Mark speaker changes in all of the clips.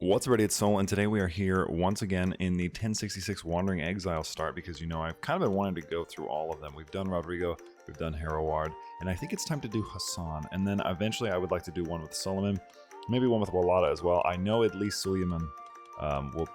Speaker 1: What's up, it's Soul, and today we are here once again in the 1066 Wandering Exile start because, you know, I've kind of been wanting to go through all of them. We've done Rodrigo, we've done Heroward, and I think it's time to do Hassan, and then eventually I would like to do one with Suleiman, maybe one with Walada as well. I know at least Suleiman,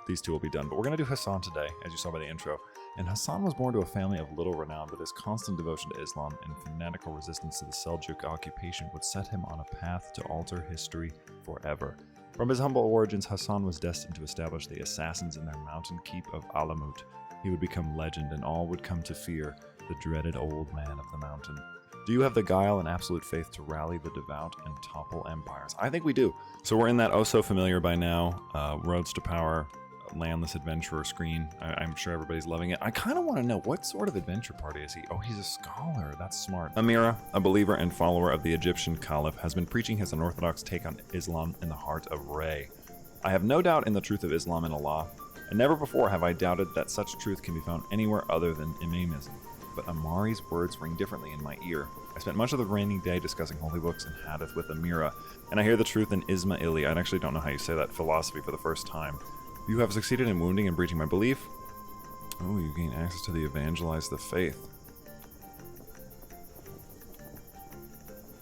Speaker 1: these two will be done, but we're going to do Hassan today, as you saw by the intro. And Hassan was born to a family of little renown, but his constant devotion to Islam and fanatical resistance to the Seljuk occupation would set him on a path to alter history forever. From his humble origins, Hassan was destined to establish the assassins in their mountain keep of Alamut. He would become legend, and all would come to fear the dreaded old man of the mountain. Do you have the guile and absolute faith to rally the devout and topple empires? I think we do. So we're in that oh-so-familiar by now, Roads to Power, Landless Adventurer screen. I'm sure everybody's loving it. I kind of want to know, what sort of adventure party is he? Oh, he's a scholar. That's smart. Amira, a believer and follower of the Egyptian Caliph, has been preaching his unorthodox take on Islam in the heart of Ray. I have no doubt in the truth of Islam and Allah, and never before have I doubted that such truth can be found anywhere other than Imamism. But Amari's words ring differently in my ear. I spent much of the rainy day discussing holy books and hadith with Amira, and I hear the truth in Ismaili. I actually don't know how you say that philosophy for the first time. You have succeeded in wounding and breaching my belief. Oh, you gain access to the evangelize the faith.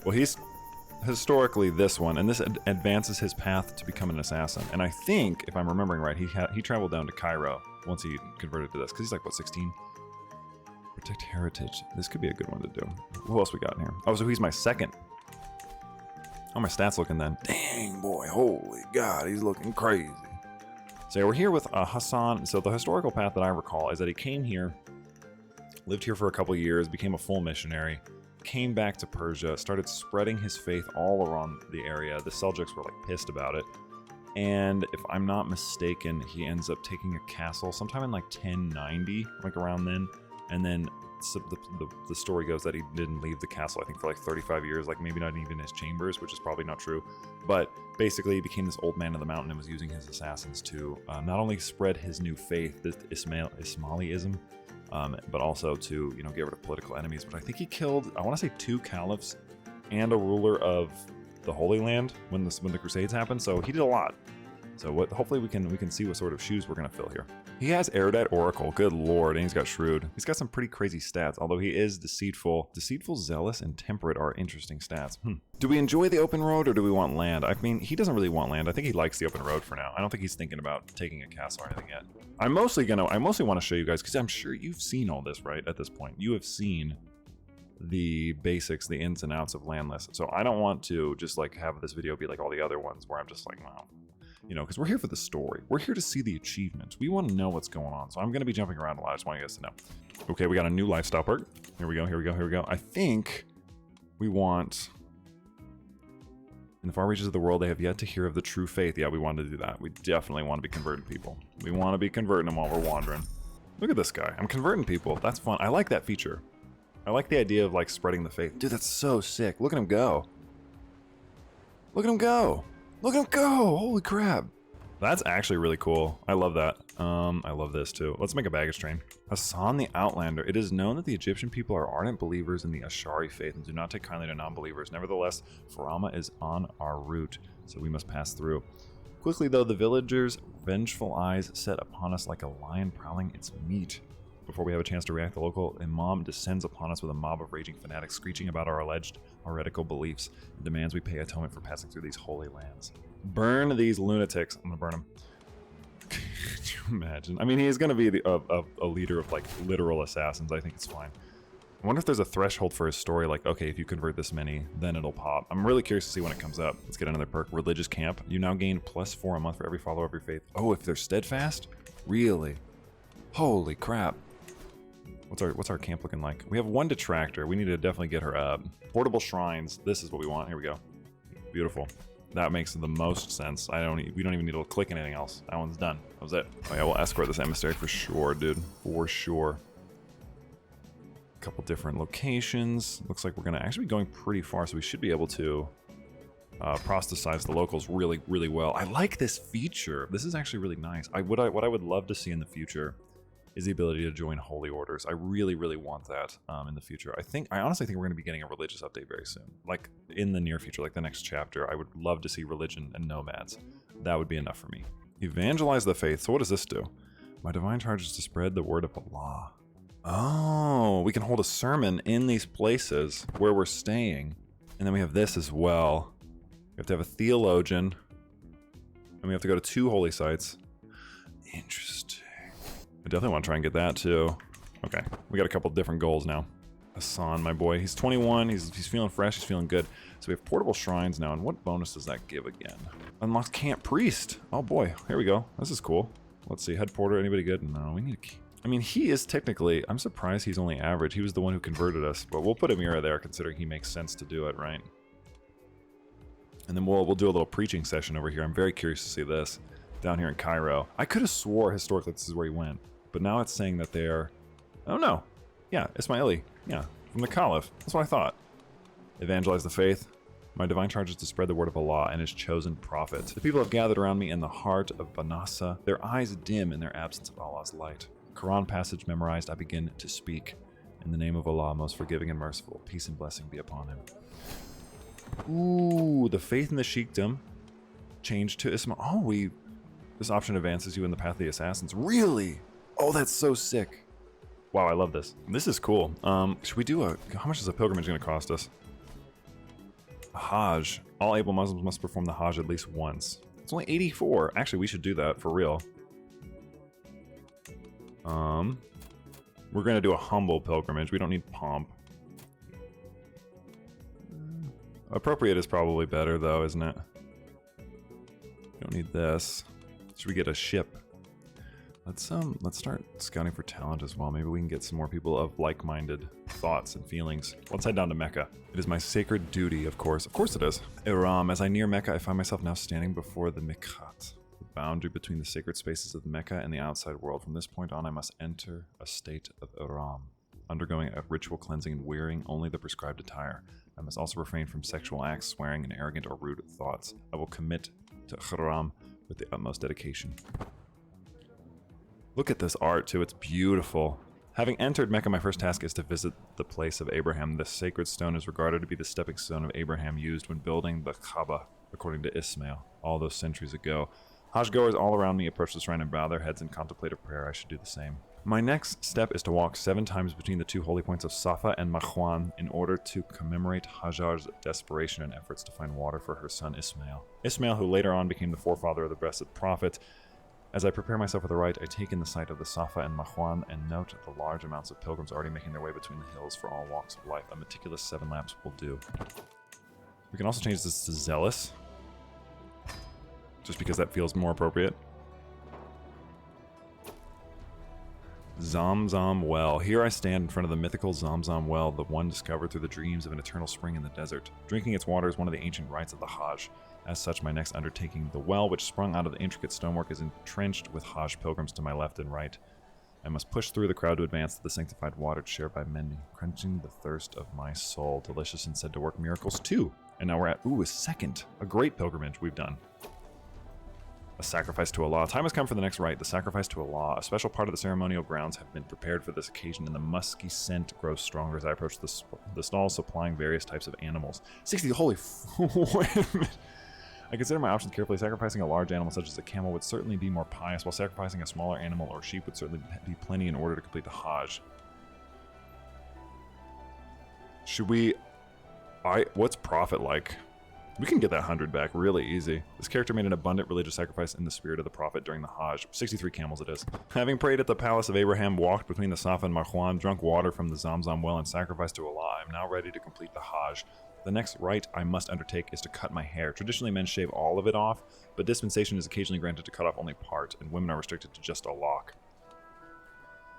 Speaker 1: Well, he's historically this one, and this advances his path to become an assassin. And I think, if I'm remembering right, he traveled down to Cairo once he converted to this, because he's like, what, 16? Protect heritage. This could be a good one to do. Who else we got in here? Oh, so he's my second. How are my stats looking then? Dang, boy, holy God, he's looking crazy. So we're here with Hassan. So the historical path that I recall is that he came here, lived here for a couple years, became a full missionary, came back to Persia, started spreading his faith all around the area. The Seljuks were like pissed about it. And if I'm not mistaken, he ends up taking a castle sometime in like 1090, like around then. And then the story goes that he didn't leave the castle, I think, for like 35 years, like maybe not even his chambers, which is probably not true. But basically, he became this old man of the mountain and was using his assassins to not only spread his new faith, this Ismailism, but also to, you know, get rid of political enemies. But I think he killed, I want to say, 2 caliphs and a ruler of the Holy Land when the Crusades happened. So he did a lot. So hopefully we can see what sort of shoes we're gonna fill here. He has Erudite Oracle, good lord, and he's got Shrewd. He's got some pretty crazy stats, although he is deceitful. Deceitful, Zealous, and Temperate are interesting stats. Do we enjoy the open road or do we want land? I mean, he doesn't really want land. I think he likes the open road for now. I don't think he's thinking about taking a castle or anything yet. I mostly want to show you guys, because I'm sure you've seen all this, right, at this point. You have seen the basics, the ins and outs of Landless. So I don't want to just like have this video be like all the other ones where I'm just like, wow. You know, because we're here for the story. We're here to see the achievements. We want to know what's going on. So I'm going to be jumping around a lot. I just want you guys to know. Okay, we got a new lifestyle perk. Here we go. I think we want... In the far reaches of the world, they have yet to hear of the true faith. Yeah, we want to do that. We definitely want to be converting people. We want to be converting them while we're wandering. Look at this guy. I'm converting people. That's fun. I like that feature. I like the idea of, like, spreading the faith. Dude, that's so sick. Look at him go. Look at him go. Look at him go! Holy crap. That's actually really cool. I love that. I love this too. Let's make a baggage train. Hassan the Outlander. It is known that the Egyptian people are ardent believers in the Ashari faith and do not take kindly to non-believers. Nevertheless, Farama is on our route, so we must pass through. Quickly though, the villagers' vengeful eyes set upon us like a lion prowling its meat. Before we have a chance to react, the local imam descends upon us with a mob of raging fanatics screeching about our alleged heretical beliefs and demands we pay atonement for passing through these holy lands. Burn these lunatics. I'm gonna burn them. Could you imagine? I mean, he's gonna be a leader of like literal assassins. I think it's fine. I wonder if there's a threshold for his story, like, okay, if you convert this many, then it'll pop. I'm really curious to see when it comes up. Let's get another perk. Religious Camp. You now gain +4 a month for every follower of your faith. Oh, if they're steadfast? Really? Holy crap. What's our camp looking like? We have 1 detractor. We need to definitely get her up. Portable shrines. This is what we want. Here we go. Beautiful. That makes the most sense. We don't even need to click anything else. That one's done. That was it. Oh yeah, we'll escort this emissary for sure, dude. For sure. A couple different locations. Looks like we're gonna actually be going pretty far, so we should be able to proselytize the locals really, really well. I like this feature. This is actually really nice. What I would love to see in the future is the ability to join holy orders. I really, really want that in the future. I honestly think we're gonna be getting a religious update very soon. Like in the near future, like the next chapter, I would love to see religion and nomads. that would be enough for me. Evangelize the faith. So what does this do? My divine charge is to spread the word of Allah. Oh, we can hold a sermon in these places where we're staying. And then we have this as well. We have to have a theologian. And we have to go to 2 holy sites. Interesting. I definitely want to try and get that too. Okay, we got a couple different goals now. Hassan, my boy, he's 21, he's feeling fresh, he's feeling good. So we have portable shrines now, and what bonus does that give again? Unlocked Camp Priest. Oh boy, here we go. This is cool. Let's see, head porter, anybody good? No, we need a key. I mean, he is technically, I'm surprised he's only average. He was the one who converted us, but we'll put a mirror there considering he makes sense to do it, right? And then we'll do a little preaching session over here. I'm very curious to see this down here in Cairo. I could have swore historically this is where he went, but now it's saying that they're, oh no. Yeah, Ismaili. Yeah, from the Caliph. That's what I thought. Evangelize the faith. My divine charge is to spread the word of Allah and his chosen prophet. The people have gathered around me in the heart of Banasa, their eyes dim in their absence of Allah's light. Quran passage memorized, I begin to speak. In the name of Allah, most forgiving and merciful, peace and blessing be upon him. Ooh, the faith in the Sheikdom changed to Ismail. Oh, this option advances you in the path of the assassins. Really? Oh, that's so sick. Wow, I love this. This is cool. Should we do how much is a pilgrimage going to cost us? A Hajj. All able Muslims must perform the Hajj at least once. It's only 84. Actually, we should do that for real. We're going to do a humble pilgrimage. We don't need pomp. Appropriate is probably better though, isn't it? We don't need this. Should we get a ship? Let's start scouting for talent as well. Maybe we can get some more people of like-minded thoughts and feelings. Let's head down to Mecca. It is my sacred duty, of course. Of course it is. Iram, as I near Mecca, I find myself now standing before the Mikhat, the boundary between the sacred spaces of Mecca and the outside world. From this point on, I must enter a state of Iram, undergoing a ritual cleansing and wearing only the prescribed attire. I must also refrain from sexual acts, swearing, and arrogant or rude thoughts. I will commit to Ihram with the utmost dedication. Look at this art too, it's beautiful. Having entered Mecca, my first task is to visit the place of Abraham. This sacred stone is regarded to be the stepping stone of Abraham used when building the Kaaba, according to Ismail, all those centuries ago. Hajj goers all around me approach the shrine and bow their heads in contemplative prayer. I should do the same. My next step is to walk 7 times between the 2 holy points of Safa and Marwan in order to commemorate Hajar's desperation and efforts to find water for her son Ismail. Ismail, who later on became the forefather of the blessed prophet. As I prepare myself for the rite, I take in the sight of the Safa and Marwan and note the large amounts of pilgrims already making their way between the hills for all walks of life. A meticulous 7 laps will do. We can also change this to Zealous, just because that feels more appropriate. Zamzam Well. Here I stand in front of the mythical Zamzam Well, the one discovered through the dreams of an eternal spring in the desert. Drinking its water is one of the ancient rites of the Hajj. As such, my next undertaking, the well, which sprung out of the intricate stonework, is entrenched with Hajj pilgrims to my left and right. I must push through the crowd to advance to the sanctified water shared by many, quenching the thirst of my soul. Delicious and said to work miracles too. And now we're at, a second. A great pilgrimage we've done. A sacrifice to Allah. Time has come for the next rite, the sacrifice to Allah. A special part of the ceremonial grounds have been prepared for this occasion, and the musky scent grows stronger as I approach the stall supplying various types of animals. 60, holy wait a minute. I consider my options carefully. Sacrificing a large animal such as a camel would certainly be more pious, while sacrificing a smaller animal or sheep would certainly be plenty in order to complete the Hajj. Should we... what's profit like? We can get that 100 back really easy. This character made an abundant religious sacrifice in the spirit of the Prophet during the Hajj. 63 camels it is. Having prayed at the palace of Abraham, walked between the Safa and Marwan, drunk water from the Zamzam well, and sacrificed to Allah, I am now ready to complete the Hajj. The next rite I must undertake is to cut my hair. Traditionally, men shave all of it off, but dispensation is occasionally granted to cut off only part, and women are restricted to just a lock.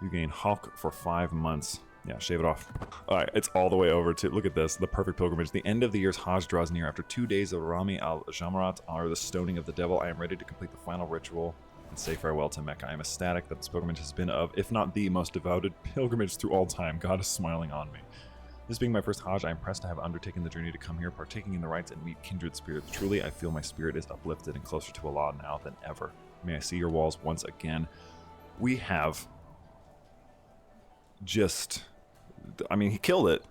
Speaker 1: You gain Hulk for 5 months. Yeah, shave it off. Alright, it's all the way over to, look at this, the perfect pilgrimage. The end of the year's Hajj draws near. After 2 days of Rami al-Jamrat, or the stoning of the devil, I am ready to complete the final ritual and say farewell to Mecca. I am ecstatic that this pilgrimage has been of, if not the most devoted pilgrimage through all time. God is smiling on me. This being my first Hajj, I am pressed to have undertaken the journey to come here, partaking in the rites and meet kindred spirits. Truly, I feel my spirit is uplifted and closer to Allah now than ever. May I see your walls once again. We have just... I mean, he killed it.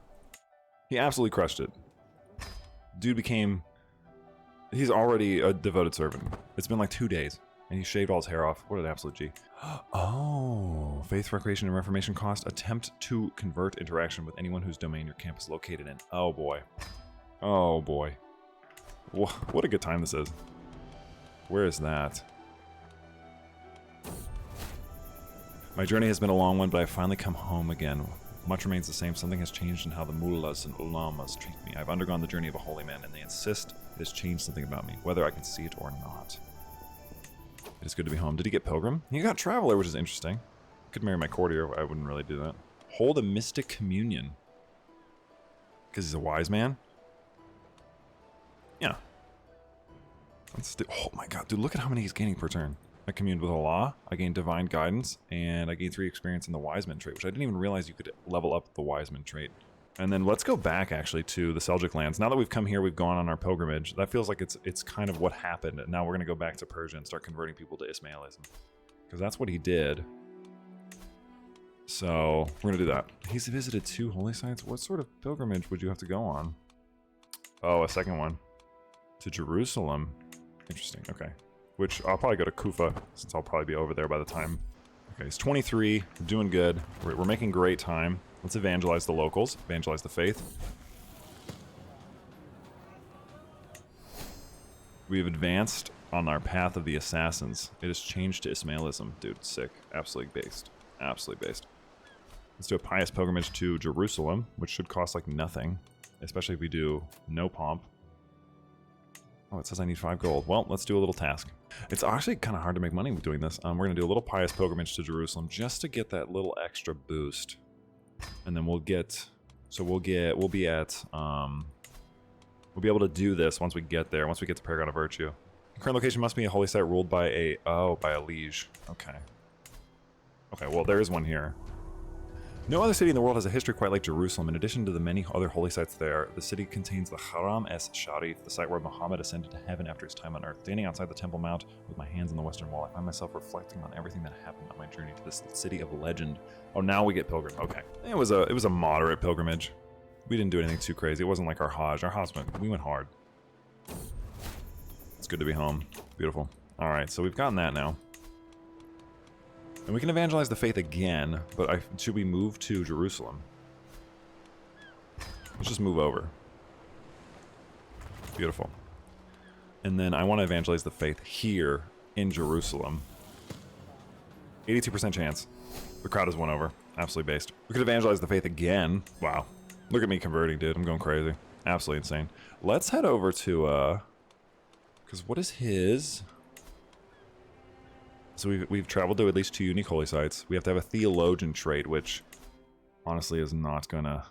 Speaker 1: He absolutely crushed it. Dude became He's already a devoted servant. It's been like 2 days, and he shaved all his hair off. What an absolute G. Oh, faith, recreation, and reformation cost. Attempt to convert interaction with anyone whose domain your camp is located in. Oh boy. Oh boy. What a good time this is. Where is that? My journey has been a long one, but I've finally come home again. Much remains the same. Something has changed in how the mullahs and ulamas treat me. I've undergone the journey of a holy man, and they insist it has changed something about me, whether I can see it or not. It is good to be home. Did he get Pilgrim? He got Traveler, which is interesting. Could marry my courtier. I wouldn't really do that. Hold a mystic communion. Because he's a wise man? Yeah. Let's do... Oh my god, dude, look at how many he's gaining per turn. I communed with Allah, I gained Divine Guidance, and I gained 3 experience in the Wiseman trait, which I didn't even realize you could level up the Wiseman trait. And then let's go back, actually, to the Seljuk lands. Now that we've come here, we've gone on our pilgrimage. That feels like it's kind of what happened. And now we're going to go back to Persia and start converting people to Ismailism. Because that's what he did. So, we're going to do that. He's visited 2 holy sites? What sort of pilgrimage would you have to go on? Oh, a second one. To Jerusalem. Interesting, okay. Which, I'll probably go to Kufa, since I'll probably be over there by the time. Okay, he's 23, we're doing good. We're making great time. Let's evangelize the locals, evangelize the faith. We've advanced on our path of the assassins. It has changed to Ismailism. Dude, sick. Absolutely based. Absolutely based. Let's do a pious pilgrimage to Jerusalem, which should cost like nothing. Especially if we do no pomp. Oh, it says I need 5 gold. Well, let's do a little task. It's actually kind of hard to make money with doing this. We're going to do a little pious pilgrimage to Jerusalem just to get that little extra boost. And then we'll get... So we'll be at... we'll be able to do this once we get there, once we get to Paragon of Virtue. The current location must be a holy site ruled by a... Oh, by a liege. Okay. Okay, well, there is one here. No other city in the world has a history quite like Jerusalem. In addition to the many other holy sites there, the city contains the Haram es-Sharif, the site where Muhammad ascended to heaven after his time on earth. Standing outside the Temple Mount with my hands on the western wall, I find myself reflecting on everything that happened on my journey to this city of legend. Oh, now we get pilgrim. Okay. It was a moderate pilgrimage. We didn't do anything too crazy. It wasn't like our Hajj. Our Hajj we went hard. It's good to be home. Beautiful. All right, so we've gotten that now. And we can evangelize the faith again, but should we move to Jerusalem? Let's just move over. Beautiful. And then I want to evangelize the faith here in Jerusalem. 82% chance. The crowd has won over. Absolutely based. We could evangelize the faith again. Wow. Look at me converting, dude. I'm going crazy. Absolutely insane. Let's head over to, because what is his... So we've traveled to at least 2 unique holy sites. We have to have a theologian trait, which honestly is not gonna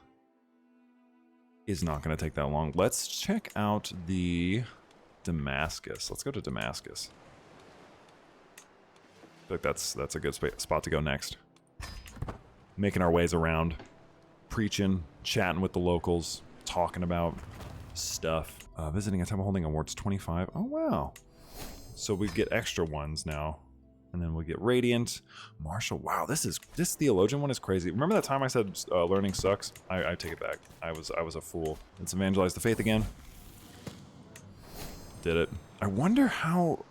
Speaker 1: take that long. Let's check out the Damascus. Let's go to Damascus. I feel like that's a good spot to go next. Making our ways around, preaching, chatting with the locals, talking about stuff. Visiting a temple holding awards 25. Oh wow! So we get extra ones now. And then we'll get Radiant. Marshall, wow, this theologian one is crazy. Remember that time I said learning sucks? I take it back. I was a fool. Let's evangelize the faith again. Did it. I wonder how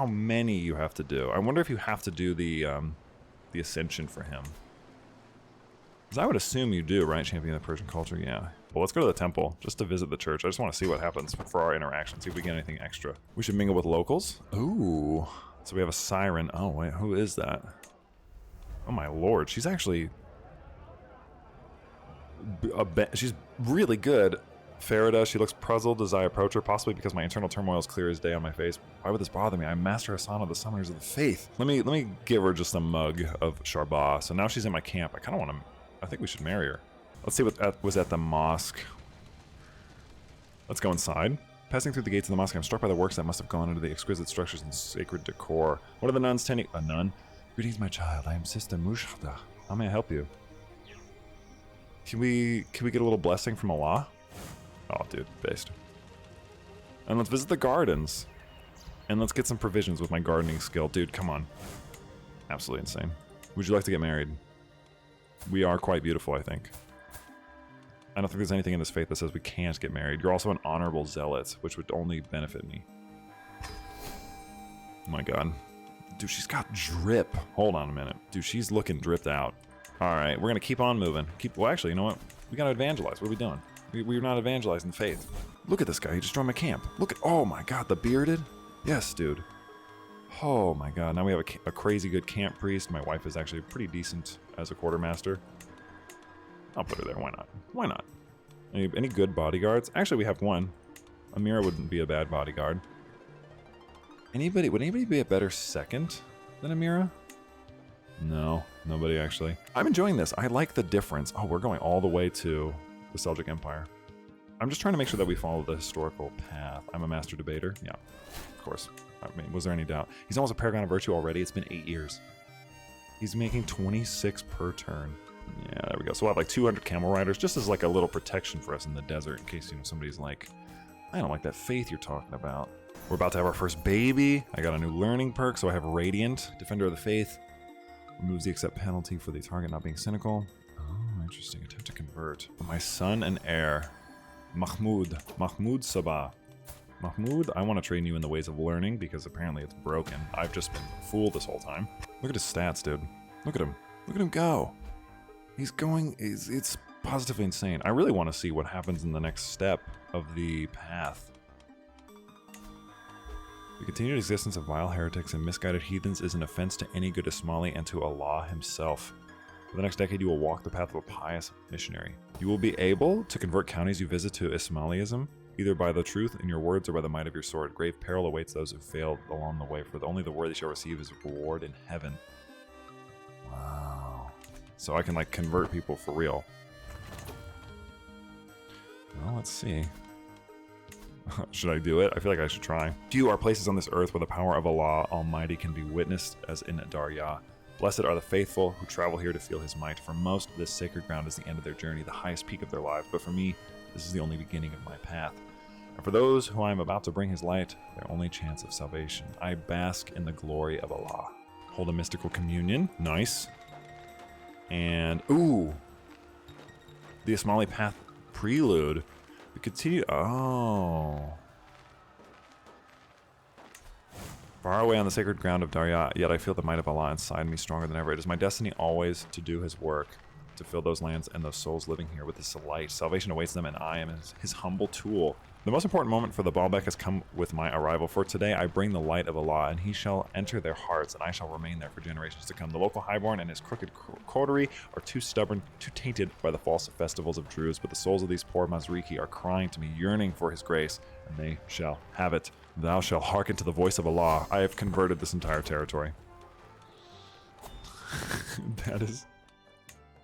Speaker 1: many you have to do. I wonder if you have to do the ascension for him. Because I would assume you do, right? Champion of the Persian culture, yeah. Well, let's go to the temple, just to visit the church. I just want to see what happens for our interaction, see if we get anything extra. We should mingle with locals. Ooh. So we have a siren. Oh, wait, who is that? Oh my lord, she's actually... she's really good. Farida, she looks puzzled as I approach her, possibly because my internal turmoil is clear as day on my face. Why would this bother me? I'm Master Hassan of the Summoners of the Faith. Let me give her just a mug of Sharbah. So now she's in my camp. I kind of want to... I think we should marry her. Let's see what was at the mosque. Let's go inside. Passing through the gates of the mosque, I'm struck by the works that must have gone into the exquisite structures and sacred decor. What are the nuns tending? A nun? Greetings, my child. I am Sister Mushada. How may I help you? Can we get a little blessing from Allah? Oh, dude, based. And let's visit the gardens. And let's get some provisions with my gardening skill. Dude, come on. Absolutely insane. Would you like to get married? We are quite beautiful, I think. I don't think there's anything in this faith that says we can't get married. You're also an honorable zealot, which would only benefit me. Oh my god. Dude, she's got drip. Hold on a minute. Dude, she's looking dripped out. Alright, we're gonna keep on moving. Well, actually, you know what? We gotta evangelize. What are we doing? We're not evangelizing faith. Look at this guy. He just joined my camp. Look at... Oh my god, the bearded? Yes, dude. Oh my god. Now we have a crazy good camp priest. My wife is actually pretty decent as a quartermaster. I'll put her there. Why not? Why not? Any good bodyguards? Actually, we have one. Amira wouldn't be a bad bodyguard. Would anybody be a better second than Amira? No, nobody actually. I'm enjoying this. I like the difference. Oh, we're going all the way to the Seljuk Empire. I'm just trying to make sure that we follow the historical path. I'm a master debater. Yeah, of course. I mean, was there any doubt? He's almost a Paragon of Virtue already. It's been 8 years. He's making 26 per turn. Yeah, there we go. So we'll have like 200 camel riders, just as like a little protection for us in the desert in case, you know, somebody's like, I don't like that faith you're talking about. We're about to have our first baby. I got a new learning perk, so I have Radiant, Defender of the Faith. Removes the accept penalty for the target not being cynical. Oh, interesting. Attempt to convert. My son and heir, Mahmoud Sabah. Mahmoud, I want to train you in the ways of learning because apparently it's broken. I've just been fooled this whole time. Look at his stats, dude. Look at him. Look at him go. He's going, it's positively insane. I really want to see what happens in the next step of the path. The continued existence of vile heretics and misguided heathens is an offense to any good Ismaili and to Allah himself. For the next decade, you will walk the path of a pious missionary. You will be able to convert counties you visit to Ismailism, either by the truth in your words or by the might of your sword. Grave peril awaits those who failed along the way, for only the worthy shall receive his reward in heaven. Wow. So I can, like, convert people for real. Well, let's see. Should I do it? I feel like I should try. Few are places on this earth where the power of Allah Almighty can be witnessed as in Darya. Blessed are the faithful who travel here to feel his might. For most, this sacred ground is the end of their journey, the highest peak of their lives. But for me, this is the only beginning of my path. And for those who I am about to bring his light, their only chance of salvation. I bask in the glory of Allah. Hold a mystical communion. Nice. And, ooh. The Ismaili Path Prelude. We continue. Oh. Far away on the sacred ground of Darya, yet I feel the might of Allah inside me stronger than ever. It is my destiny always to do his work, to fill those lands and those souls living here with his light. Salvation awaits them, and I am his humble tool. The most important moment for the Baalbek has come with my arrival. For today I bring the light of Allah, and he shall enter their hearts, and I shall remain there for generations to come. The local highborn and his crooked coterie are too stubborn, too tainted by the false festivals of Druze, but the souls of these poor Mazriki are crying to me, yearning for his grace, and they shall have it. Thou shalt hearken to the voice of Allah. I have converted this entire territory. That is...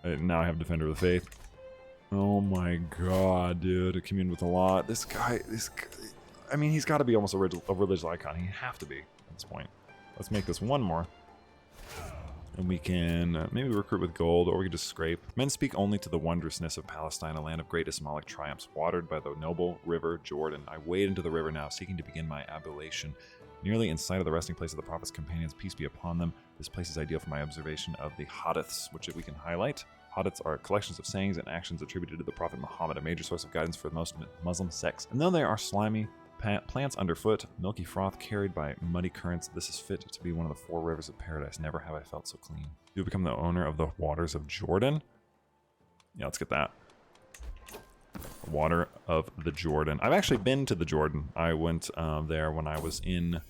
Speaker 1: Now I have Defender of the Faith. Oh my god, dude. A commune with Allah. This guy, I mean, he's got to be almost a religious icon. He'd have to be at this point. Let's make this one more. And we can maybe recruit with gold, or we can just scrape. Men speak only to the wondrousness of Palestine, a land of great Ismailic triumphs, watered by the noble river Jordan. I wade into the river now, seeking to begin my ablution. Nearly in sight of the resting place of the Prophet's companions, peace be upon them. This place is ideal for my observation of the hadiths, which we can highlight. Hadiths are collections of sayings and actions attributed to the Prophet Muhammad, a major source of guidance for most Muslim sects. And though there are slimy plants underfoot, milky froth carried by muddy currents, this is fit to be one of the 4 rivers of paradise. Never have I felt so clean. You become the owner of the waters of Jordan? Yeah, let's get that. Water of the Jordan. I've actually been to the Jordan. I went there when I was in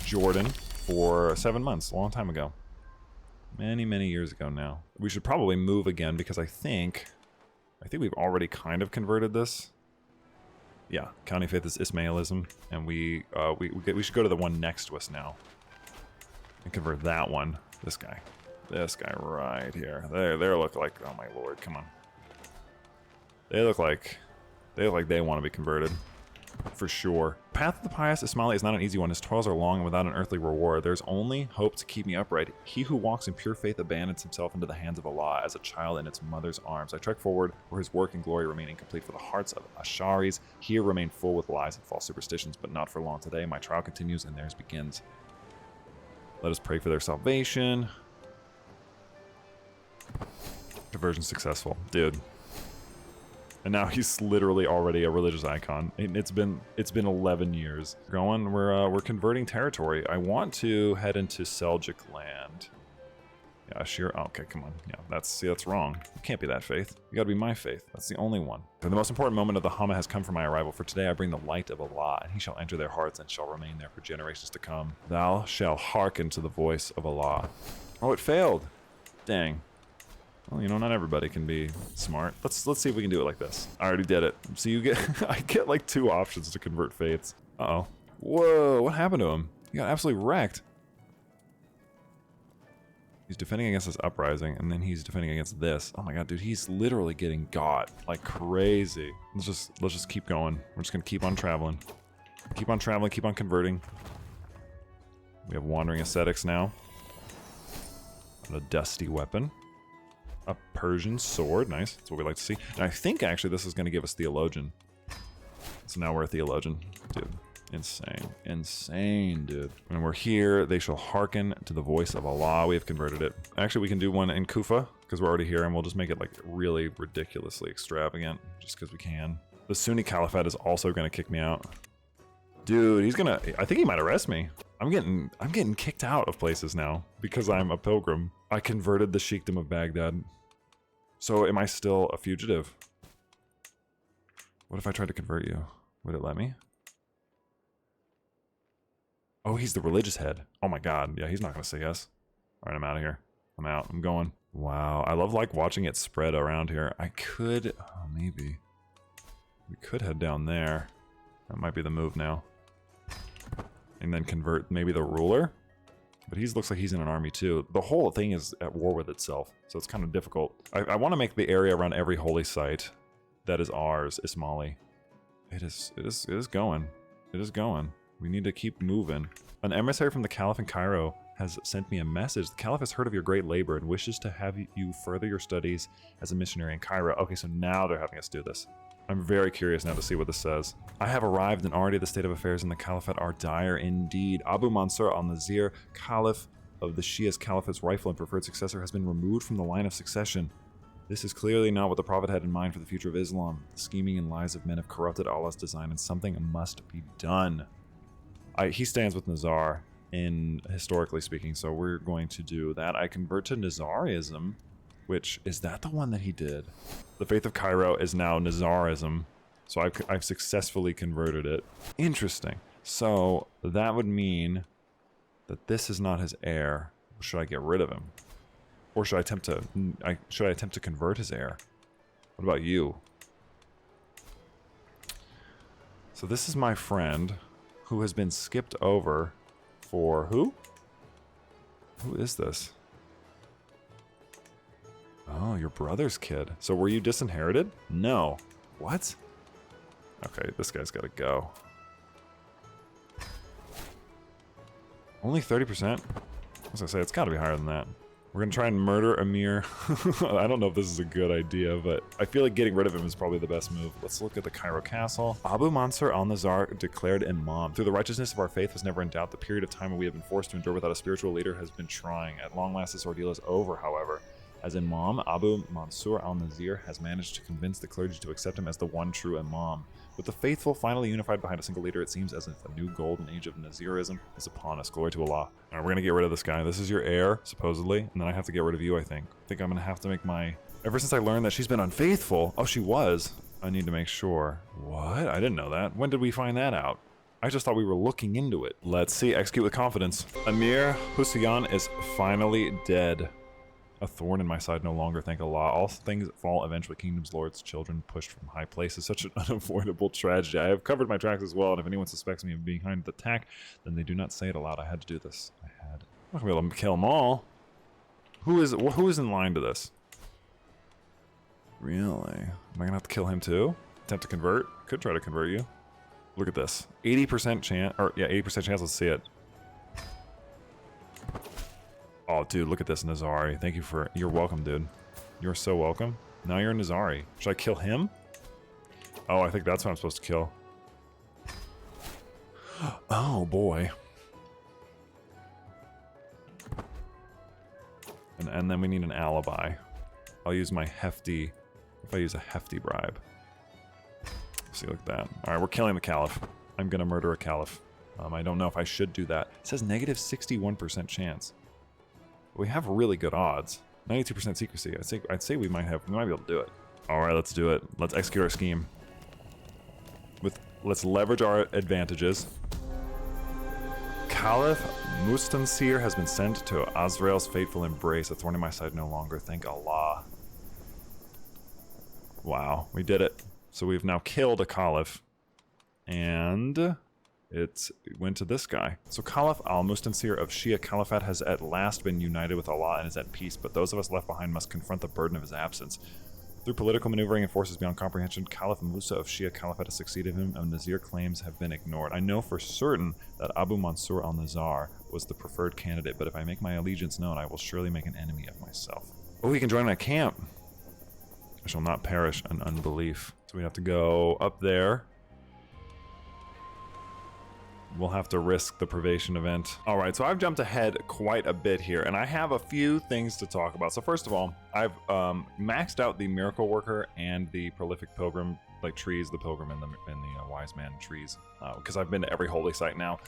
Speaker 1: Jordan for 7 months, a long time ago. Many years ago now. We should probably move again because I think we've already kind of converted this. Yeah, County Faith is Ismailism, and we should go to the one next to us now and convert that one. This guy right here. They look like, oh my lord, come on. They look like they want to be converted. For sure. Path of the pious Ismaili is not an easy one. His toils are long and without an earthly reward. There's only hope to keep me upright. He who walks in pure faith abandons himself into the hands of Allah as a child in its mother's arms. I trek forward where his work and glory remain incomplete, for the hearts of Asharis here remain full with lies and false superstitions, but not for long. Today my trial continues and theirs begins. Let us pray for their salvation. Conversion successful. Dude. And now he's literally already a religious icon. And it's been 11 years. We're converting territory. I want to head into Seljuk land. Yeah, sure. Oh, okay, come on. Yeah, that's wrong. It can't be that faith. You gotta be my faith. That's the only one. And the most important moment of the Hama has come for my arrival. For today I bring the light of Allah, and he shall enter their hearts and shall remain there for generations to come. Thou shalt hearken to the voice of Allah. Oh, it failed. Dang. Well, you know, not everybody can be smart. Let's see if we can do it like this. I already did it. So you get, I get like 2 options to convert faiths. Uh-oh. Whoa, what happened to him? He got absolutely wrecked. He's defending against this uprising, and then he's defending against this. Oh my god, dude, he's literally getting got like crazy. Let's just keep going. We're just gonna keep on traveling. Keep on traveling, keep on converting. We have wandering ascetics now. And a dusty weapon. A Persian sword, nice. That's what we like to see. And I think actually this is gonna give us theologian. So now we're a theologian, dude. Insane. Insane, dude. And we're here. They shall hearken to the voice of Allah. We have converted it. Actually, we can do one in Kufa, because we're already here, and we'll just make it like really ridiculously extravagant, just because we can. The Sunni Caliphate is also going to kick me out. Dude, he's gonna... I think he might arrest me. I'm getting kicked out of places now, because I'm a pilgrim. I converted the Sheikhdom of Baghdad. So am I still a fugitive? What if I tried to convert you? Would it let me? Oh, he's the religious head. Oh my god. Yeah, he's not gonna say yes. Alright, I'm out of here. I'm out. I'm going. Wow. I love like watching it spread around here. I could... Oh, maybe. We could head down there. That might be the move now. And then convert maybe the ruler? But he looks like he's in an army too. The whole thing is at war with itself. So it's kind of difficult. I want to make the area around every holy site that is ours, Ismaili. It is going. It is going. We need to keep moving. An emissary from the Caliph in Cairo has sent me a message. The Caliph has heard of your great labor and wishes to have you further your studies as a missionary in Cairo. Okay, so now they're having us do this. I'm very curious now to see what this says. I have arrived and already the state of affairs in the Caliphate are dire indeed. Abu Mansur al-Nazir, Caliph of the Shia's Caliphate's rightful and preferred successor, has been removed from the line of succession. This is clearly not what the Prophet had in mind for the future of Islam. The scheming and lies of men have corrupted Allah's design and something must be done. He stands with Nazar, historically speaking, so we're going to do that. I convert to Nazarism, which, is that the one that he did? The Faith of Cairo is now Nazarism, so I've successfully converted it. Interesting. So, that would mean that this is not his heir. Should I get rid of him? Or should I attempt to convert his heir? What about you? So this is my friend, who has been skipped over for who? Who is this? Oh, your brother's kid. So were you disinherited? No. What? Okay, this guy's gotta go. Only 30%? I was gonna say, it's gotta be higher than that. We're gonna try and murder Amir. I don't know if this is a good idea, but I feel like getting rid of him is probably the best move. Let's look at the Cairo castle. Abu Mansur al-Nazar declared Imam. Through the righteousness of our faith was never in doubt. The period of time when we have been forced to endure without a spiritual leader has been trying. At long last, this ordeal is over, however. As Imam, Abu Mansur al-Nazir has managed to convince the clergy to accept him as the one true Imam. With the faithful finally unified behind a single leader, it seems as if a new golden age of Nazirism is upon us. Glory to Allah. Alright, we're gonna get rid of this guy. This is your heir, supposedly, and then I have to get rid of you, I think. I think I'm gonna have to make my... Ever since I learned that she's been unfaithful... Oh, she was. I need to make sure. What? I didn't know that. When did we find that out? I just thought we were looking into it. Let's see. Execute with confidence. Amir Husayan is finally dead. A thorn in my side no longer, thank Allah. All things fall eventually. Kingdom's lords, children pushed from high places. Such an unavoidable tragedy. I have covered my tracks as well, and if anyone suspects me of being behind the attack, then they do not say it aloud. I had to do this. I'm not gonna be able to kill them all. Who is in line to this? Really? Am I gonna have to kill him too? Attempt to convert? Could try to convert you. Look at this. 80% chance, or yeah, 80% chance. Let's see it. Oh, dude, look at this, Nazari. Thank you for... You're welcome, dude. You're so welcome. Now you're a Nazari. Should I kill him? Oh, I think that's what I'm supposed to kill. Oh, boy. And then we need an alibi. I'll use my hefty... If I use a hefty bribe. See, like that. All right, we're killing the Caliph. I'm gonna murder a Caliph. I don't know if I should do that. It says negative 61% chance. We have really good odds. 92% secrecy. I'd say we might be able to do it. All right, let's do it. Let's execute our scheme. Let's leverage our advantages. Caliph Mustansir has been sent to Azrael's fateful embrace. A thorn in my side no longer. Thank Allah. Wow, we did it. So we've now killed a Caliph. And it went to this guy. So Caliph al-Mustansir of Shia Caliphate has at last been united with Allah and is at peace, but those of us left behind must confront the burden of his absence. Through political maneuvering and forces beyond comprehension, Caliph Musa of Shia Caliphate has succeeded him, and Nazir claims have been ignored. I know for certain that Abu Mansur al-Nazar was the preferred candidate, but if I make my allegiance known, I will surely make an enemy of myself. Oh, he can join my camp. I shall not perish in unbelief. So we have to go up there. We'll have to risk the privation event. All right, so I've jumped ahead quite a bit here, and I have a few things to talk about. So first of all, I've maxed out the Miracle Worker and the Prolific Pilgrim, like trees, the Pilgrim and the Wise Man trees, because I've been to every holy site now.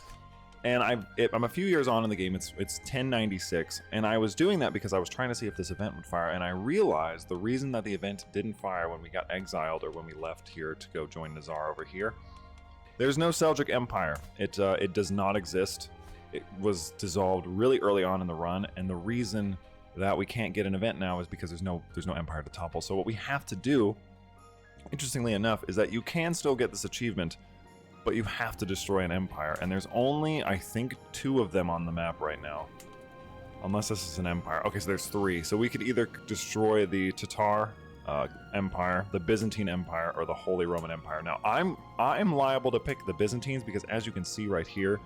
Speaker 1: And I'm a few years on in the game. It's 1096, and I was doing that because I was trying to see if this event would fire, and I realized the reason that the event didn't fire when we got exiled or when we left here to go join Nazar over here. There's no Seljuk Empire. It does not exist. It was dissolved really early on in the run, and the reason that we can't get an event now is because there's no empire to topple. So what we have to do, interestingly enough, is that you can still get this achievement, but you have to destroy an empire, and there's only, I think, 2 of them on the map right now. Unless this is an empire. Okay, so there's 3. So we could either destroy the Tatar Empire, the Byzantine Empire, or the Holy Roman Empire. Now, I'm liable to pick the Byzantines because, as you can see right here,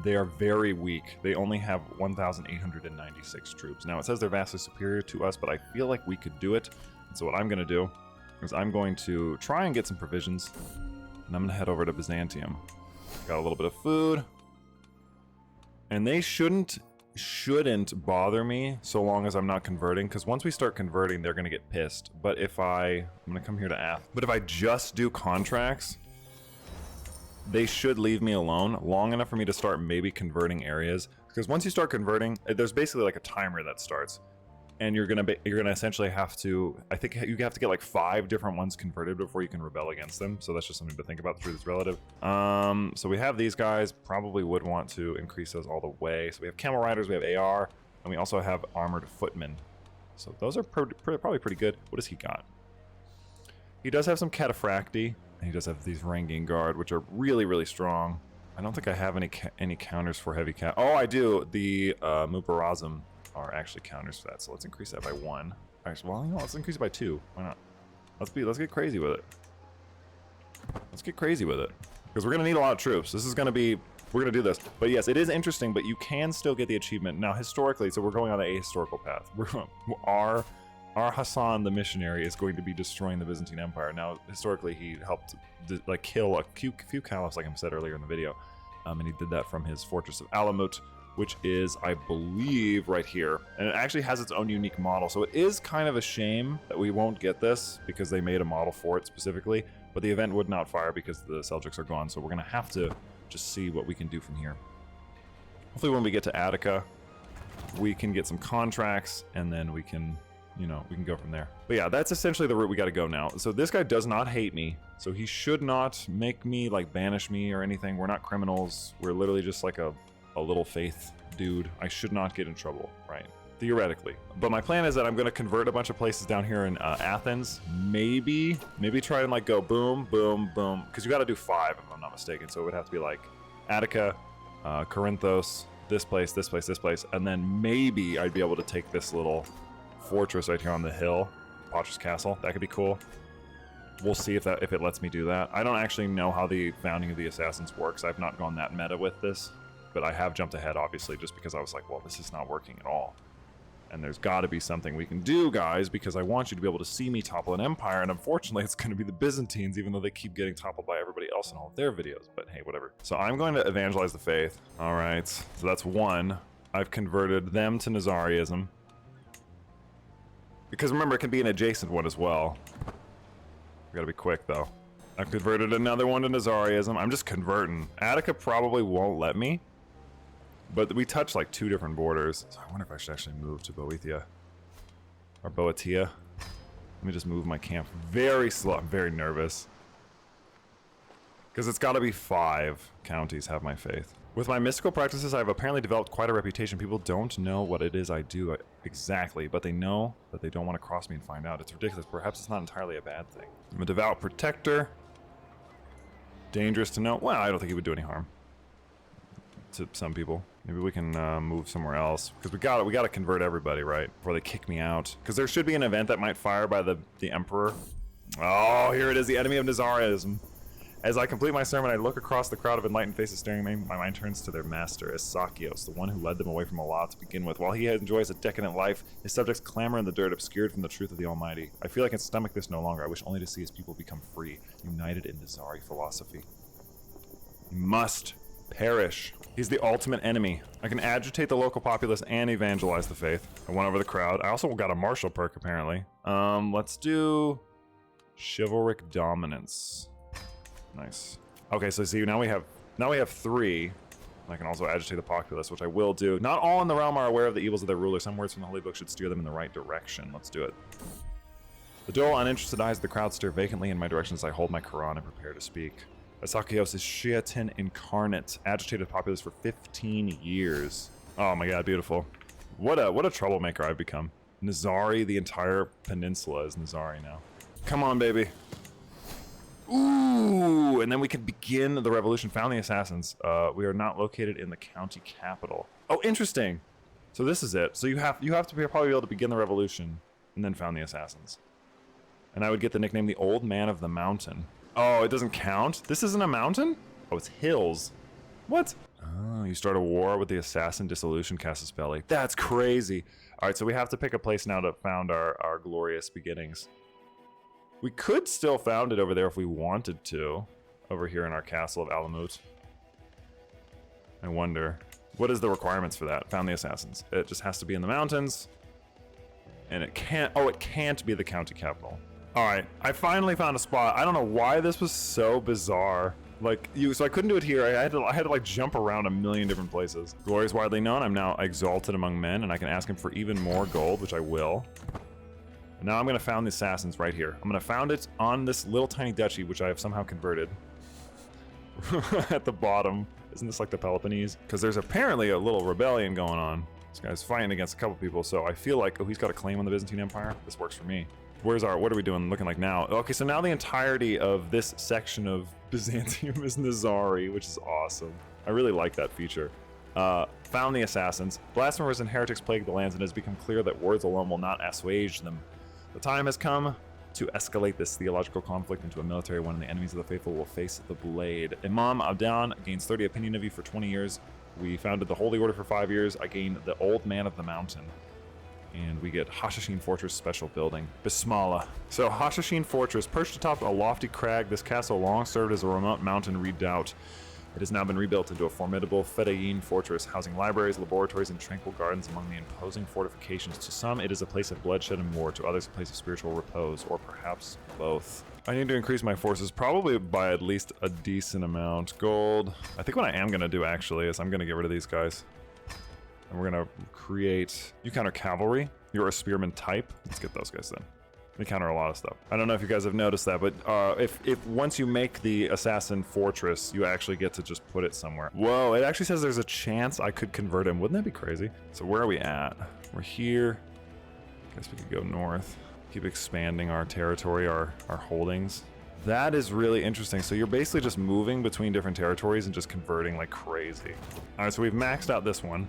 Speaker 1: they are very weak. They only have 1,896 troops. Now, it says they're vastly superior to us, but I feel like we could do it. And so what I'm going to do is I'm going to try and get some provisions, and I'm going to head over to Byzantium. Got a little bit of food, and they shouldn't bother me so long as I'm not converting, because once we start converting, they're going to get pissed. But if I'm going to come here to Ath. But if I just do contracts, they should leave me alone long enough for me to start maybe converting areas. Because once you start converting, there's basically like a timer that starts, and you're gonna essentially have to, I think you have to get like 5 different ones converted before you can rebel against them. So that's just something to think about through this relative. So we have these guys. Probably would want to increase those all the way. So we have camel riders, we have AR, and we also have armored footmen. So those are probably pretty good. What does he got? He does have some cataphracti, and he does have these Ranging Guard, which are really, really strong. I don't think I have any counters for heavy cat. Oh, I do. The Mubarazim are actually counters for that, so let's increase that by 1. Actually, well, you know, let's increase it by 2. Why not? Let's get crazy with it. Let's get crazy with it, because we're gonna need a lot of troops. This is gonna be, we're gonna do this. But yes, it is interesting, but you can still get the achievement now historically. So we're going on the ahistorical path. Our Hassan the Missionary is going to be destroying the Byzantine Empire. Now, historically, he helped like kill a few caliphs, like I said earlier in the video, and he did that from his fortress of Alamut, which is, I believe, right here. And it actually has its own unique model. So it is kind of a shame that we won't get this because they made a model for it specifically, but the event would not fire because the Seljuks are gone. So we're gonna have to just see what we can do from here. Hopefully when we get to Attica, we can get some contracts, and then we can, you know, we can go from there. But yeah, that's essentially the route we gotta go now. So this guy does not hate me, so he should not make me, like, banish me or anything. We're not criminals. We're literally just like a little faith dude. I should not get in trouble, right? Theoretically. But my plan is that I'm going to convert a bunch of places down here in Athens. Maybe try and like go boom, boom, boom. Because you got to do 5 if I'm not mistaken. So it would have to be like Attica, Corinthos, this place, this place, this place. And then maybe I'd be able to take this little fortress right here on the hill, Patras Castle. That could be cool. We'll see if it lets me do that. I don't actually know how the founding of the assassins works. I've not gone that meta with this. But I have jumped ahead, obviously, just because I was like, well, this is not working at all. And there's got to be something we can do, guys, because I want you to be able to see me topple an empire, and unfortunately, it's going to be the Byzantines, even though they keep getting toppled by everybody else in all of their videos. But hey, whatever. So I'm going to evangelize the faith. All right, so that's 1. I've converted them to Nazarianism. Because remember, it can be an adjacent one as well. We got to be quick, though. I've converted another one to Nazariism. I'm just converting. Attica probably won't let me, but we touch like 2 different borders. So I wonder if I should actually move to Boeotia. Or Boeotia. Let me just move my camp very slow. I'm very nervous. Because it's got to be 5 counties, have my faith. With my mystical practices, I've apparently developed quite a reputation. People don't know what it is I do exactly, but they know that they don't want to cross me and find out. It's ridiculous. Perhaps it's not entirely a bad thing. I'm a devout protector. Dangerous to know. Well, I don't think he would do any harm to some people. Maybe we can move somewhere else because we got to convert everybody, right? Before they kick me out. Because there should be an event that might fire by the Emperor. Oh, here it is, the enemy of Nazariism. As I complete my sermon, I look across the crowd of enlightened faces staring at me. My mind turns to their master, Sakios, the one who led them away from Allah to begin with. While he enjoys a decadent life, his subjects clamor in the dirt, obscured from the truth of the Almighty. I feel I can stomach this no longer. I wish only to see his people become free, united in Nazari philosophy. He must perish. He's the ultimate enemy. I can agitate the local populace and evangelize the faith. I won over the crowd. I also got a martial perk, apparently. Let's do chivalric dominance. Nice. Okay, so see, now we have 3. I can also agitate the populace, which I will do. Not all in the realm are aware of the evils of their ruler. Some words from the Holy Book should steer them in the right direction. Let's do it. The dull, uninterested eyes of the crowd stare vacantly in my direction as I hold my Quran and prepare to speak. Asakios is Shiatin incarnate, agitated populace for 15 years. Oh my god, beautiful. What a troublemaker I've become. Nazari, the entire peninsula is Nazari now. Come on, baby. Ooh, and then we can begin the revolution. Found the assassins. We are not located in the county capital. Oh, interesting. So this is it. So you have to probably be able to begin the revolution and then found the assassins. And I would get the nickname the Old Man of the Mountain. Oh, it doesn't count? This isn't a mountain? Oh, it's hills. What? Oh, you start a war with the assassin dissolution Casus Belli. That's crazy. All right, so we have to pick a place now to found our glorious beginnings. We could still found it over there if we wanted to, over here in our castle of Alamut. I wonder, what is the requirements for that? Found the assassins. It just has to be in the mountains, and it can't be the county capital. All right, I finally found a spot. I don't know why this was so bizarre. So I couldn't do it here. I had to like jump around a million different places. Glory is widely known. I'm now exalted among men, and I can ask him for even more gold, which I will. Now I'm gonna found the assassins right here. I'm gonna found it on this little tiny duchy, which I have somehow converted. At the bottom. Isn't this like the Peloponnese? Because there's apparently a little rebellion going on. This guy's fighting against a couple people, so I feel like, oh, he's got a claim on the Byzantine Empire. This works for me. What are we doing looking like now? Okay, so now the entirety of this section of Byzantium is Nazari, which is awesome. I really like that feature. Found the assassins. Blasphemers and heretics plague the lands, and it has become clear that words alone will not assuage them. The time has come to escalate this theological conflict into a military one, and the enemies of the faithful will face the blade. Imam Abdan gains 30 opinion of you for 20 years. We founded the Holy Order for 5 years. I gained the Old Man of the Mountain. And we get Hashashin Fortress Special Building. Bismillah. So Hashashin Fortress, perched atop a lofty crag, this castle long served as a remote mountain redoubt. It has now been rebuilt into a formidable Fedayeen fortress, housing libraries, laboratories, and tranquil gardens among the imposing fortifications. To some, it is a place of bloodshed and war. To others, a place of spiritual repose, or perhaps both. I need to increase my forces, probably by at least a decent amount. Gold. I think what I am going to do, actually, is I'm going to get rid of these guys. And we're going to create... You counter cavalry. You're a spearman type. Let's get those guys then. They counter a lot of stuff. I don't know if you guys have noticed that, but if once you make the assassin fortress, you actually get to just put it somewhere. Whoa, it actually says there's a chance I could convert him. Wouldn't that be crazy? So where are we at? We're here. Guess we could go north. Keep expanding our territory, our holdings. That is really interesting. So you're basically just moving between different territories and just converting like crazy. All right, so we've maxed out this one,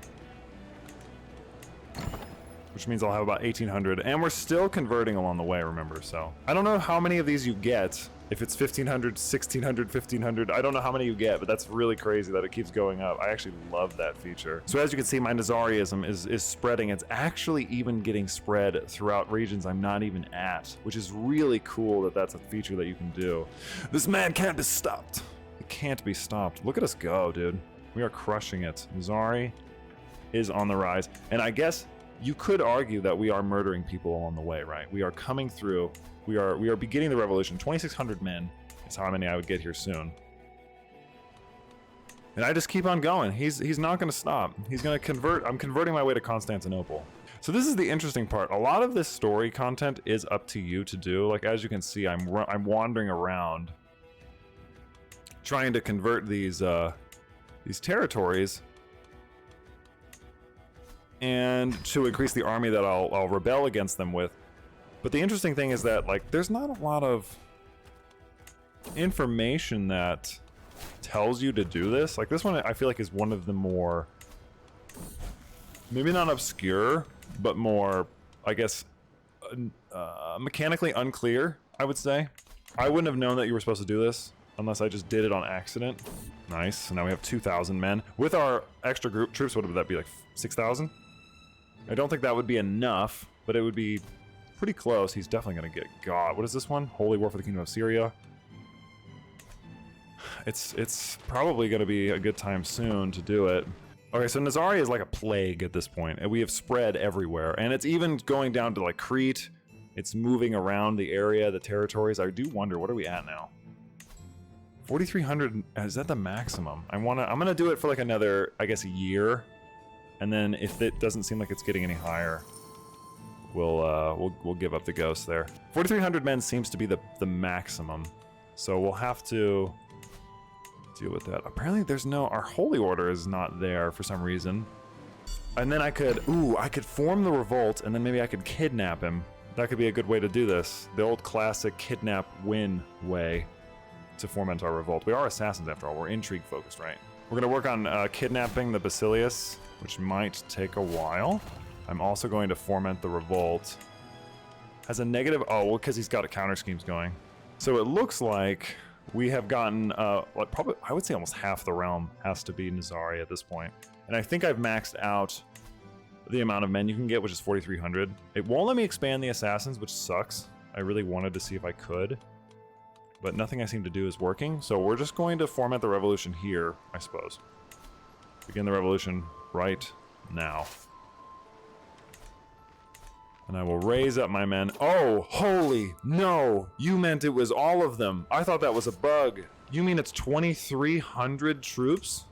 Speaker 1: which means I'll have about 1,800, and we're still converting along the way, remember, so. I don't know how many of these you get, if it's 1,500, 1,600, 1,500, I don't know how many you get, but that's really crazy that it keeps going up. I actually love that feature. So as you can see, my Nazariism is spreading. It's actually even getting spread throughout regions I'm not even at, which is really cool that that's a feature that you can do. This man can't be stopped. It can't be stopped. Look at us go, dude. We are crushing it. Nazari is on the rise, and I guess you could argue that we are murdering people along the way, right? We are coming through. We are beginning the revolution. 2,600 men That's how many I would get here soon. And I just keep on going. He's not going to stop. He's going to convert. I'm converting my way to Constantinople. So this is the interesting part. A lot of this story content is up to you to do. Like, as you can see, I'm wandering around trying to convert these territories and to increase the army that I'll rebel against them with. But the interesting thing is that, like, there's not a lot of information that tells you to do this. Like, this one I feel like is one of the more, maybe not obscure, but more, I guess, mechanically unclear, I would say. I wouldn't have known that you were supposed to do this unless I just did it on accident. Nice. So now we have 2,000 men. With our extra group troops, what would that be, like 6,000? I don't think that would be enough, but it would be pretty close. He's definitely going to get God. What is this one? Holy War for the Kingdom of Syria. It's probably going to be a good time soon to do it. Okay, so Nazari is like a plague at this point, and we have spread everywhere. And it's even going down to, like, Crete. It's moving around the area, the territories. I do wonder, what are we at now? 4,300, is that the maximum? I'm gonna do it for like another, I guess, a year. And then if it doesn't seem like it's getting any higher, we'll give up the ghost there. 4,300 men seems to be the maximum. So we'll have to deal with that. Apparently there's our holy order is not there for some reason. And then I could form the revolt, and then maybe I could kidnap him. That could be a good way to do this. The old classic kidnap win way to foment our revolt. We are assassins after all. We're intrigue focused, right? We're gonna work on kidnapping the Basilius, which might take a while. I'm also going to foment the revolt. Has a negative, well, because he's got counter schemes going. So it looks like we have gotten, like, probably, I would say almost half the realm has to be Nazari at this point. And I think I've maxed out the amount of men you can get, which is 4,300. It won't let me expand the assassins, which sucks. I really wanted to see if I could, but nothing I seem to do is working. So we're just going to format the revolution here, I suppose. Begin the revolution right now. And I will raise up my men. Oh, holy, no. You meant it was all of them. I thought that was a bug. You mean it's 2,300 troops?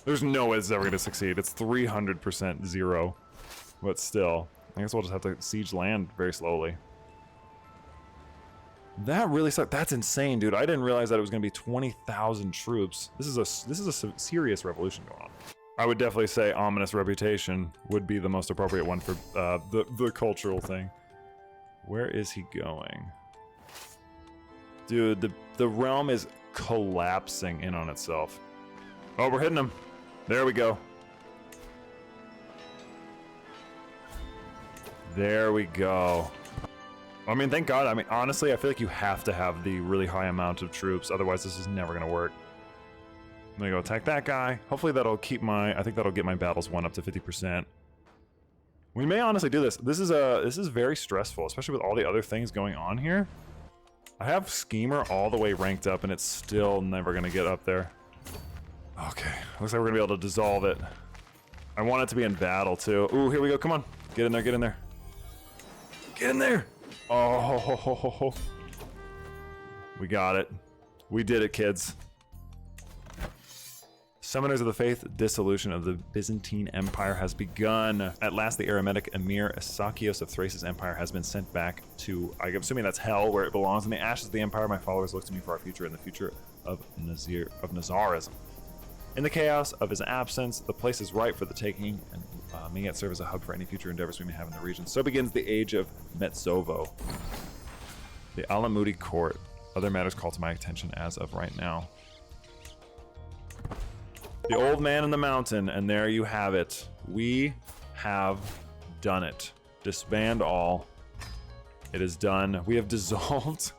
Speaker 1: There's no way it's ever going to succeed. It's 300% zero. But still, I guess we'll just have to siege land very slowly. That really sucked. That's insane, dude. I didn't realize that it was going to be 20,000 troops. This is a serious revolution going on. I would definitely say ominous reputation would be the most appropriate one for the cultural thing. Where is he going? Dude, the realm is collapsing in on itself. Oh, we're hitting him. There we go. There we go. I mean, thank God. I mean, honestly, I feel like you have to have the really high amount of troops. Otherwise, this is never going to work. I'm going to go attack that guy. Hopefully, that'll keep I think that'll get my battles won up to 50%. We may honestly do this. This is very stressful, especially with all the other things going on here. I have Schemer all the way ranked up, and it's still never going to get up there. Okay, looks like we're going to be able to dissolve it. I want it to be in battle, too. Ooh, here we go. Come on. Get in there, get in there. Get in there! Oh, we got it. We did it, kids. Summoners of the Faith, dissolution of the Byzantine Empire has begun. At last, the Eremitic Emir Asakios of Thrace's empire has been sent back to, I'm assuming that's hell, where it belongs. In the ashes of the empire, my followers look to me for our future and the future of Nazarism. In the chaos of his absence, the place is ripe for the taking, and may yet serve as a hub for any future endeavors we may have in the region. So begins the age of Metzovo. The Alamudi court. Other matters call to my attention as of right now. The old man in the mountain, and there you have it. We have done it. Disband all. It is done. We have dissolved.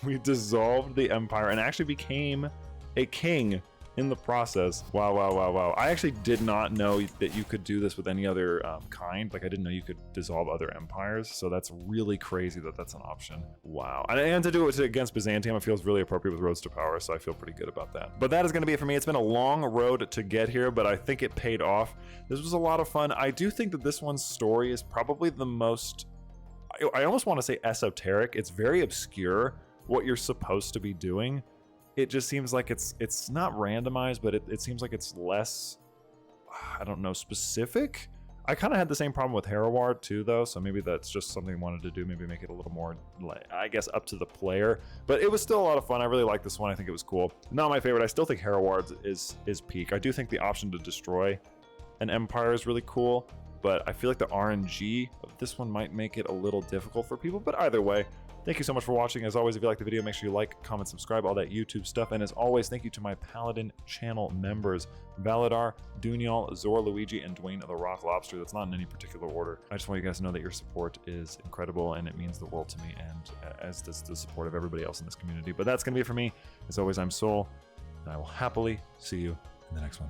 Speaker 1: We dissolved the empire and actually became a king in the process. Wow, wow, wow, wow. I actually did not know that you could do this with any other kind. Like, I didn't know you could dissolve other empires. So that's really crazy that that's an option. Wow. And to do it against Byzantium, it feels really appropriate with roads to power. So I feel pretty good about that. But that is going to be it for me. It's been a long road to get here, but I think it paid off. This was a lot of fun. I do think that this one's story is probably the most, I almost want to say esoteric. It's very obscure, what you're supposed to be doing, it just seems like it's not randomized, but it seems like it's less, I don't know, specific. I kind of had the same problem with Heroward too, though, so maybe that's just something I wanted to do, maybe make it a little more, I guess, up to the player. But it was still a lot of fun. I really liked this one. I think it was cool. Not my favorite. I still think Heroward's is peak. I do think the option to destroy an empire is really cool, but I feel like the RNG of this one might make it a little difficult for people. But either way, thank you so much for watching. As always, if you like the video, make sure you like, comment, subscribe, all that YouTube stuff. And as always, thank you to my Paladin channel members, Valadar, Dunyal, Zor Luigi, and Dwayne the Rock Lobster. That's not in any particular order. I just want you guys to know that your support is incredible and it means the world to me, and as does the support of everybody else in this community. But that's going to be it for me. As always, I'm Soul, and I will happily see you in the next one.